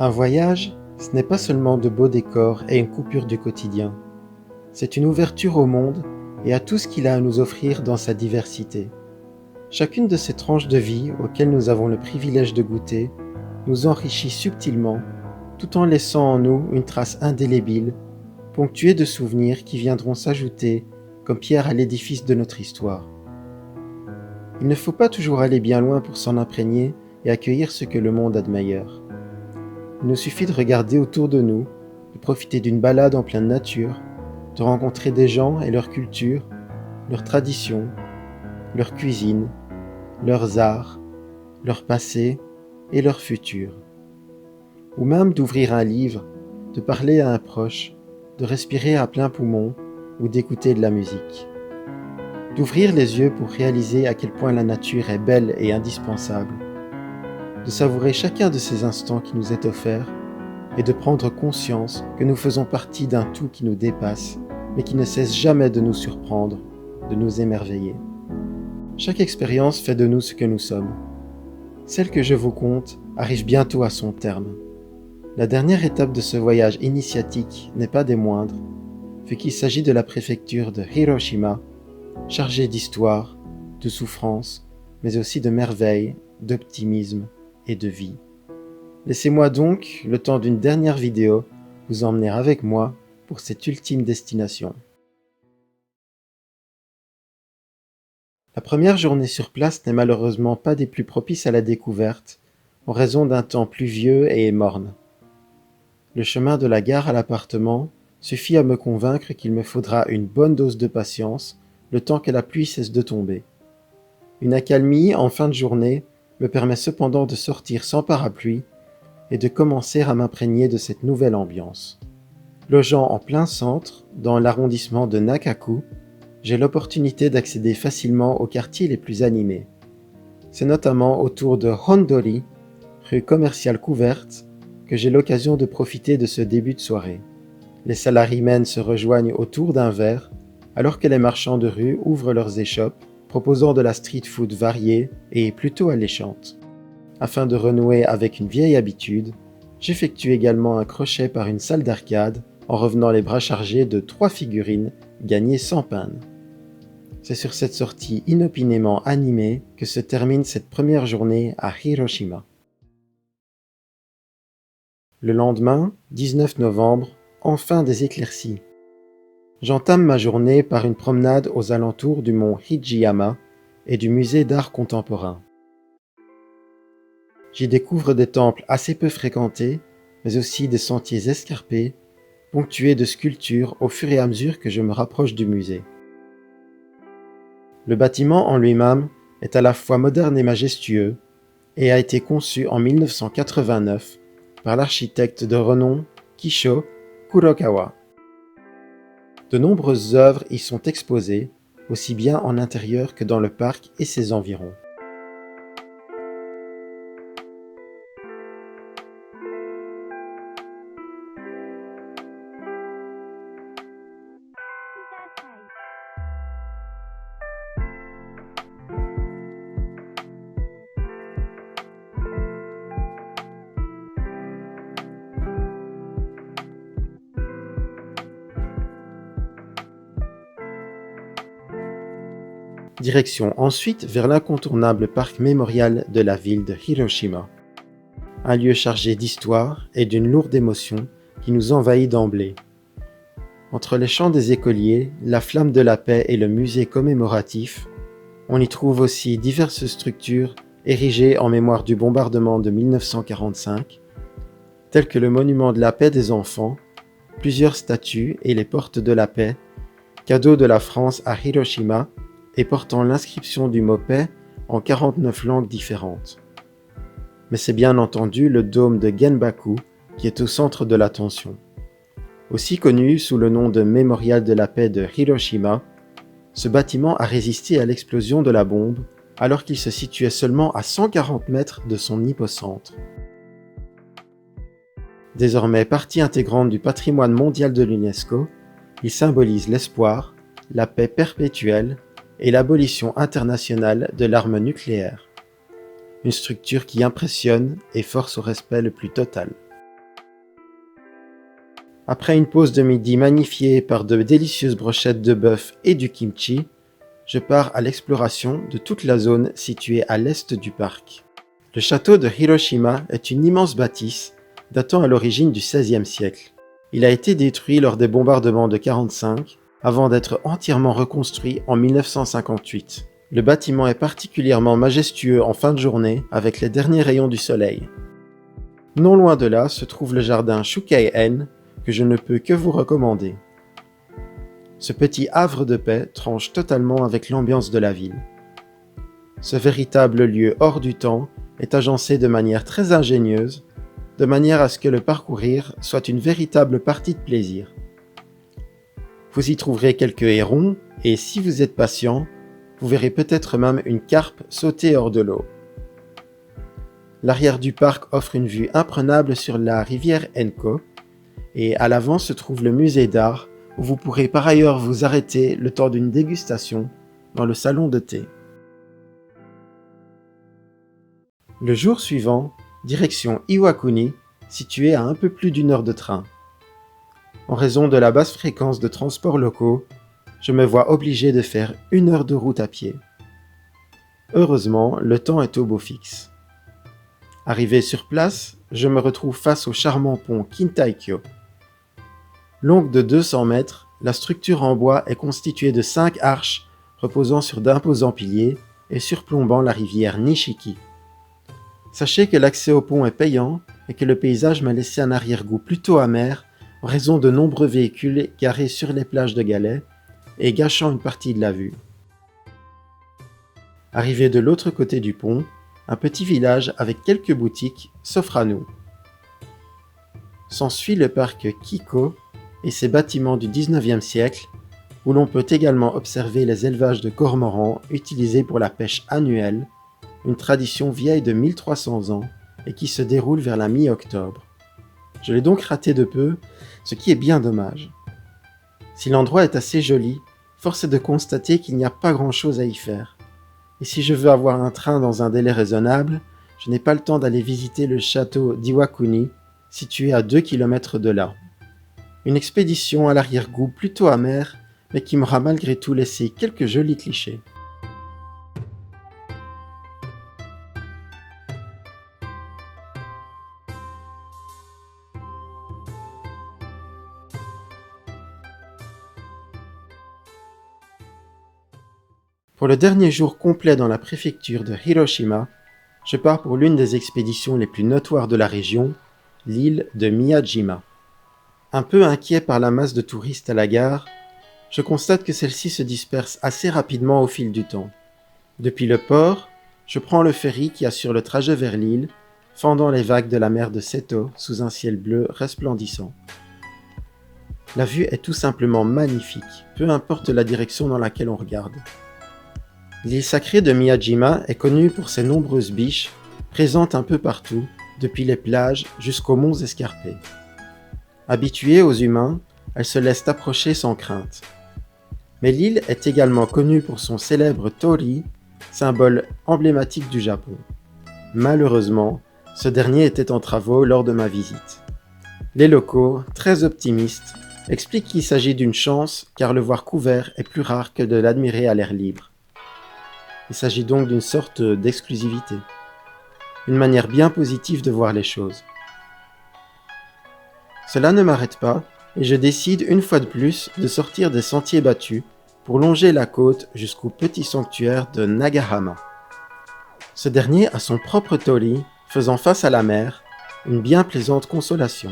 Un voyage, ce n'est pas seulement de beaux décors et une coupure du quotidien. C'est une ouverture au monde et à tout ce qu'il a à nous offrir dans sa diversité. Chacune de ces tranches de vie auxquelles nous avons le privilège de goûter nous enrichit subtilement, tout en laissant en nous une trace indélébile, ponctuée de souvenirs qui viendront s'ajouter comme pierre à l'édifice de notre histoire. Il ne faut pas toujours aller bien loin pour s'en imprégner et accueillir ce que le monde a de meilleur. Il nous suffit de regarder autour de nous, de profiter d'une balade en pleine nature, de rencontrer des gens et leur culture, leurs traditions, leur cuisine, leurs arts, leur passé et leur futur. Ou même d'ouvrir un livre, de parler à un proche, de respirer à plein poumon ou d'écouter de la musique. D'ouvrir les yeux pour réaliser à quel point la nature est belle et indispensable, de savourer chacun de ces instants qui nous est offert et de prendre conscience que nous faisons partie d'un tout qui nous dépasse, mais qui ne cesse jamais de nous surprendre, de nous émerveiller. Chaque expérience fait de nous ce que nous sommes. Celle que je vous conte arrive bientôt à son terme. La dernière étape de ce voyage initiatique n'est pas des moindres, vu qu'il s'agit de la préfecture de Hiroshima, chargée d'histoire, de souffrance, mais aussi de merveilles, d'optimisme et de vie. Laissez-moi donc, le temps d'une dernière vidéo, vous emmener avec moi pour cette ultime destination. La première journée sur place n'est malheureusement pas des plus propices à la découverte, en raison d'un temps pluvieux et morne. Le chemin de la gare à l'appartement suffit à me convaincre qu'il me faudra une bonne dose de patience, le temps que la pluie cesse de tomber. Une accalmie en fin de journée me permet cependant de sortir sans parapluie et de commencer à m'imprégner de cette nouvelle ambiance. Logeant en plein centre, dans l'arrondissement de Nakaku, j'ai l'opportunité d'accéder facilement aux quartiers les plus animés. C'est notamment autour de Hondori, rue commerciale couverte, que j'ai l'occasion de profiter de ce début de soirée. Les salarymen se rejoignent autour d'un verre, alors que les marchands de rue ouvrent leurs échoppes, proposant de la street food variée et plutôt alléchante. Afin de renouer avec une vieille habitude, j'effectue également un crochet par une salle d'arcade en revenant les bras chargés de 3 figurines gagnées sans peine. C'est sur cette sortie inopinément animée que se termine cette première journée à Hiroshima. Le lendemain, 19 novembre, enfin des éclaircies. J'entame ma journée par une promenade aux alentours du mont Hijiyama et du musée d'art contemporain. J'y découvre des temples assez peu fréquentés, mais aussi des sentiers escarpés, ponctués de sculptures au fur et à mesure que je me rapproche du musée. Le bâtiment en lui-même est à la fois moderne et majestueux et a été conçu en 1989 par l'architecte de renom Kisho Kurokawa. De nombreuses œuvres y sont exposées, aussi bien en intérieur que dans le parc et ses environs. Direction ensuite vers l'incontournable parc mémorial de la ville de Hiroshima. Un lieu chargé d'histoire et d'une lourde émotion qui nous envahit d'emblée. Entre les chants des écoliers, la flamme de la paix et le musée commémoratif, on y trouve aussi diverses structures érigées en mémoire du bombardement de 1945, telles que le monument de la paix des enfants, plusieurs statues et les portes de la paix, cadeau de la France à Hiroshima, et portant l'inscription du mot paix en 49 langues différentes. Mais c'est bien entendu le dôme de Genbaku qui est au centre de l'attention. Aussi connu sous le nom de Mémorial de la paix de Hiroshima, ce bâtiment a résisté à l'explosion de la bombe alors qu'il se situait seulement à 140 mètres de son hypocentre. Désormais partie intégrante du patrimoine mondial de l'UNESCO, il symbolise l'espoir, la paix perpétuelle et l'abolition internationale de l'arme nucléaire. Une structure qui impressionne et force au respect le plus total. Après une pause de midi magnifiée par de délicieuses brochettes de bœuf et du kimchi, je pars à l'exploration de toute la zone située à l'est du parc. Le château de Hiroshima est une immense bâtisse datant à l'origine du XVIe siècle. Il a été détruit lors des bombardements de 1945 avant d'être entièrement reconstruit en 1958. Le bâtiment est particulièrement majestueux en fin de journée avec les derniers rayons du soleil. Non loin de là se trouve le jardin Shukai-en que je ne peux que vous recommander. Ce petit havre de paix tranche totalement avec l'ambiance de la ville. Ce véritable lieu hors du temps est agencé de manière très ingénieuse, de manière à ce que le parcourir soit une véritable partie de plaisir. Vous y trouverez quelques hérons et si vous êtes patient, vous verrez peut-être même une carpe sauter hors de l'eau. L'arrière du parc offre une vue imprenable sur la rivière Enko et à l'avant se trouve le musée d'art où vous pourrez par ailleurs vous arrêter le temps d'une dégustation dans le salon de thé. Le jour suivant, direction Iwakuni, située à un peu plus d'une heure de train. En raison de la basse fréquence de transports locaux, je me vois obligé de faire 1 heure de route à pied. Heureusement, le temps est au beau fixe. Arrivé sur place, je me retrouve face au charmant pont Kintaikyo. Longue de 200 mètres, la structure en bois est constituée de 5 arches reposant sur d'imposants piliers et surplombant la rivière Nishiki. Sachez que l'accès au pont est payant et que le paysage m'a laissé un arrière-goût plutôt amer en raison de nombreux véhicules garés sur les plages de galets et gâchant une partie de la vue. Arrivé de l'autre côté du pont, un petit village avec quelques boutiques s'offre à nous. S'ensuit le parc Kiko et ses bâtiments du 19e siècle, où l'on peut également observer les élevages de cormorans utilisés pour la pêche annuelle, une tradition vieille de 1300 ans et qui se déroule vers la mi-octobre. Je l'ai donc raté de peu, ce qui est bien dommage. Si l'endroit est assez joli, force est de constater qu'il n'y a pas grand-chose à y faire. Et si je veux avoir un train dans un délai raisonnable, je n'ai pas le temps d'aller visiter le château d'Iwakuni, situé à 2 km de là. Une expédition à l'arrière-goût plutôt amer, mais qui m'aura malgré tout laissé quelques jolis clichés. Pour le dernier jour complet dans la préfecture de Hiroshima, je pars pour l'une des expéditions les plus notoires de la région, l'île de Miyajima. Un peu inquiet par la masse de touristes à la gare, je constate que celle-ci se disperse assez rapidement au fil du temps. Depuis le port, je prends le ferry qui assure le trajet vers l'île, fendant les vagues de la mer de Seto sous un ciel bleu resplendissant. La vue est tout simplement magnifique, peu importe la direction dans laquelle on regarde. L'île sacrée de Miyajima est connue pour ses nombreuses biches, présentes un peu partout, depuis les plages jusqu'aux monts escarpés. Habituée aux humains, elle se laisse approcher sans crainte. Mais l'île est également connue pour son célèbre torii, symbole emblématique du Japon. Malheureusement, ce dernier était en travaux lors de ma visite. Les locaux, très optimistes, expliquent qu'il s'agit d'une chance car le voir couvert est plus rare que de l'admirer à l'air libre. Il s'agit donc d'une sorte d'exclusivité. Une manière bien positive de voir les choses. Cela ne m'arrête pas et je décide une fois de plus de sortir des sentiers battus pour longer la côte jusqu'au petit sanctuaire de Nagahama. Ce dernier a son propre torii faisant face à la mer, une bien plaisante consolation.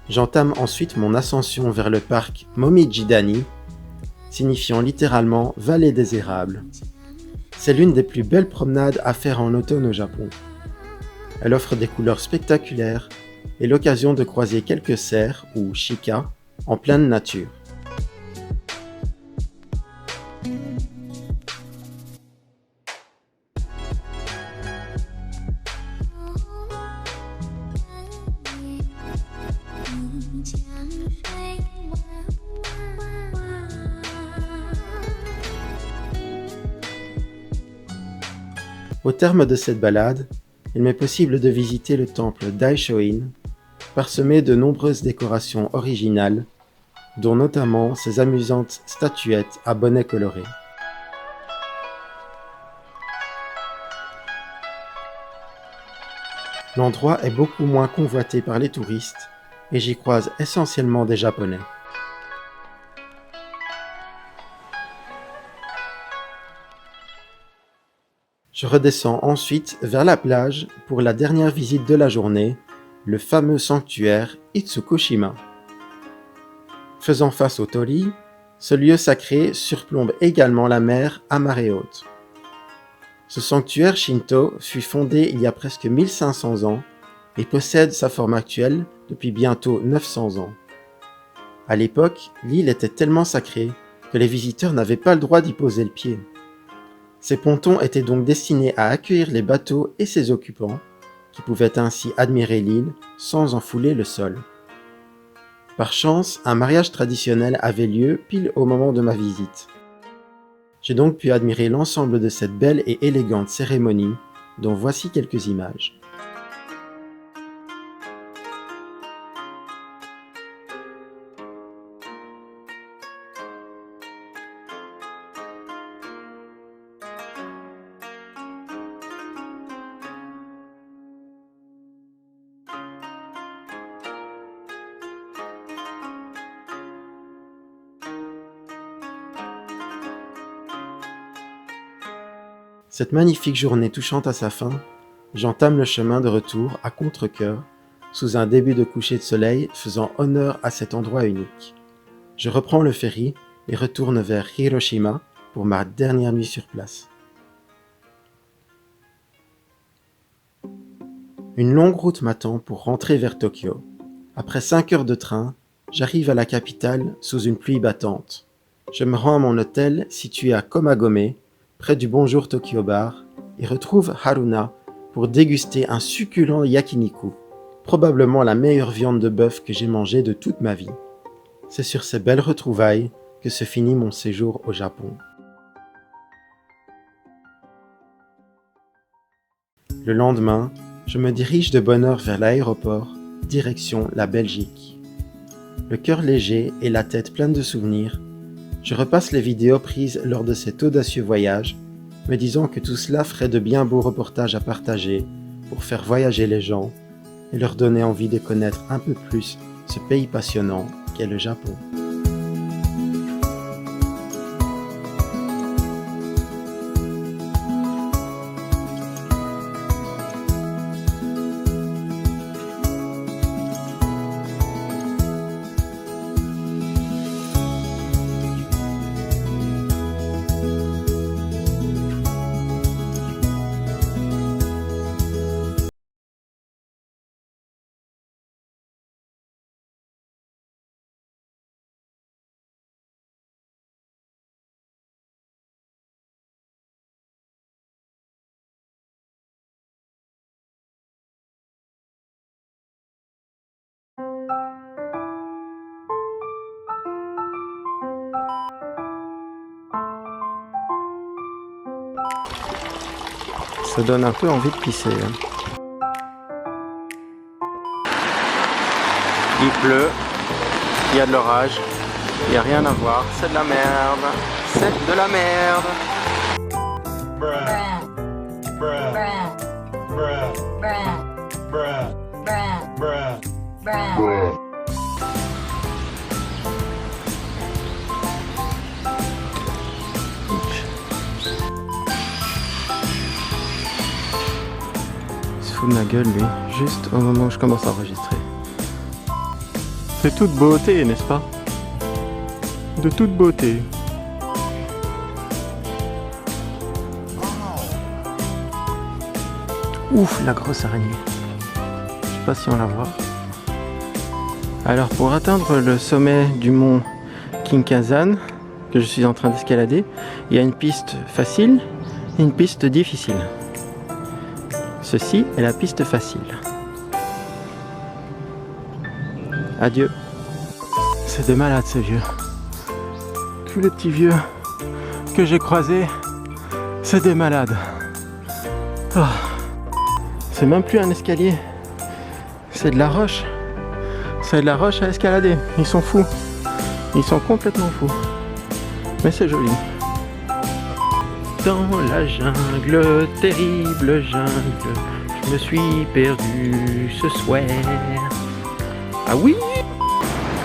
J'entame ensuite mon ascension vers le parc Momiji-dani, signifiant littéralement vallée des érables. C'est l'une des plus belles promenades à faire en automne au Japon. Elle offre des couleurs spectaculaires et l'occasion de croiser quelques cerfs ou chikas en pleine nature. Au terme de cette balade, il m'est possible de visiter le temple Daishoin, parsemé de nombreuses décorations originales, dont notamment ces amusantes statuettes à bonnets colorés. L'endroit est beaucoup moins convoité par les touristes et j'y croise essentiellement des Japonais. Je redescends ensuite vers la plage pour la dernière visite de la journée, le fameux sanctuaire Itsukushima. Faisant face au Torii, ce lieu sacré surplombe également la mer à marée haute. Ce sanctuaire shinto fut fondé il y a presque 1500 ans et possède sa forme actuelle depuis bientôt 900 ans. À l'époque, l'île était tellement sacrée que les visiteurs n'avaient pas le droit d'y poser le pied. Ces pontons étaient donc destinés à accueillir les bateaux et ses occupants, qui pouvaient ainsi admirer l'île sans en fouler le sol. Par chance, un mariage traditionnel avait lieu pile au moment de ma visite. J'ai donc pu admirer l'ensemble de cette belle et élégante cérémonie, dont voici quelques images. Cette magnifique journée touchante à sa fin, j'entame le chemin de retour à contre-cœur, sous un début de coucher de soleil faisant honneur à cet endroit unique. Je reprends le ferry et retourne vers Hiroshima pour ma dernière nuit sur place. Une longue route m'attend pour rentrer vers Tokyo. Après 5 heures de train, j'arrive à la capitale sous une pluie battante. Je me rends à mon hôtel situé à Komagome, près du Bonjour Tokyo Bar, et retrouve Haruna pour déguster un succulent yakiniku, probablement la meilleure viande de bœuf que j'ai mangée de toute ma vie. C'est sur ces belles retrouvailles que se finit mon séjour au Japon. Le lendemain, je me dirige de bonne heure vers l'aéroport, direction la Belgique. Le cœur léger et la tête pleine de souvenirs, je repasse les vidéos prises lors de cet audacieux voyage, me disant que tout cela ferait de bien beaux reportages à partager pour faire voyager les gens et leur donner envie de connaître un peu plus ce pays passionnant qu'est le Japon. Ça donne un peu envie de pisser. Il pleut, il y a de l'orage, il n'y a rien à voir, c'est de la merde, c'est de la merde. Il se fout de ma gueule lui, juste au moment où je commence à enregistrer. C'est toute beauté, n'est-ce pas? De toute beauté. Ouf, la grosse araignée. Je sais pas si on la voit. Alors pour atteindre le sommet du mont Kinkazan, que je suis en train d'escalader, il y a une piste facile et une piste difficile. Ceci est la piste facile. Adieu. C'est des malades ces vieux. Tous les petits vieux que j'ai croisés, c'est des malades. Oh. C'est même plus un escalier, c'est de la roche. C'est de la roche à escalader. Ils sont fous. Ils sont complètement fous. Mais c'est joli. Dans la jungle, terrible jungle, je me suis perdu ce soir. Ah oui!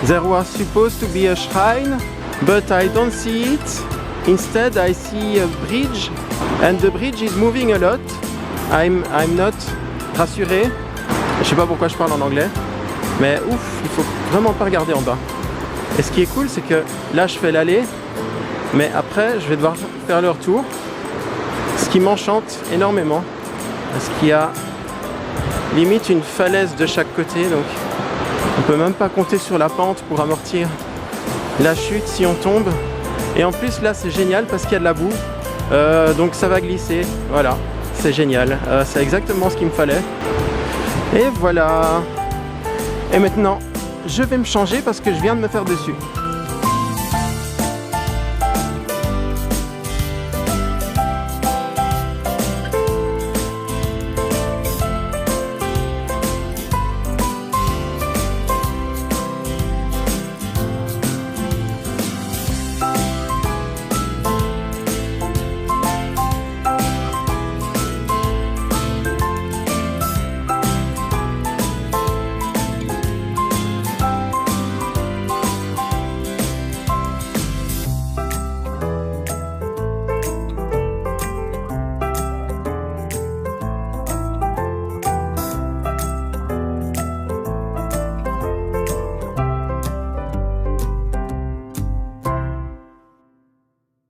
There was supposed to be a shrine, but I don't see it. Instead, I see a bridge, and the bridge is moving a lot. I'm not rassuré. Je sais pas pourquoi je parle en anglais, mais ouf, il faut vraiment pas regarder en bas. Et ce qui est cool, c'est que là, je fais l'aller, mais après, je vais devoir faire le retour. Ce qui m'enchante énormément, parce qu'il y a limite une falaise de chaque côté, donc on peut même pas compter sur la pente pour amortir la chute si on tombe. Et en plus là c'est génial parce qu'il y a de la boue, donc ça va glisser, voilà, c'est génial, c'est exactement ce qu'il me fallait. Et voilà. Et maintenant je vais me changer parce que je viens de me faire dessus.